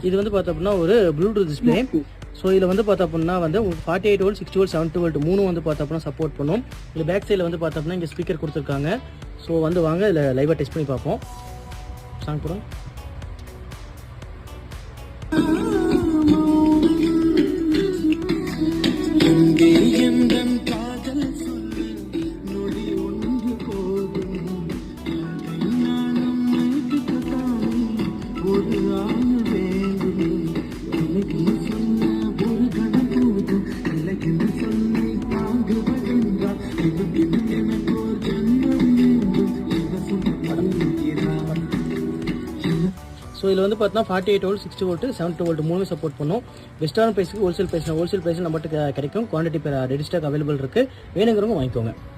இது வந்து பார்த்தோம்னா ஒரு ப்ளூடூத் டிஸ்பிளே. ஸோ இதில் வந்து பார்த்தோம்னா வந்து 48 வோல்ட் 60 வோல்ட் 70 வோல்ட் மூணும் வந்து பார்த்தோம்னா சப்போர்ட் பண்ணும். இதில் பேக் சைடில் வந்து பார்த்தோம்னா இங்கே ஸ்பீக்கர் கொடுத்துருக்காங்க. ஸோ வந்து வாங்க இதில் லைவாக டெஸ்ட் பண்ணி பார்ப்போம். சாங் கூட ஸோ இதில் வந்து பார்த்தீங்கன்னா 48 வோல்ட் 60 வோல்ட் 70 வோல்ட் மூணுமே சப்போர்ட் பண்ணும். பெஸ்ட்டான ப்ரைஸுக்கு ஹோல்சேல் ப்ரைஸ் கிடைக்கும். குவான்டிட்டி ரெடி ஸ்டாக் அவைலபிள் இருக்குது. வேணுங்கிறவங்க வாங்கிக்கோங்க.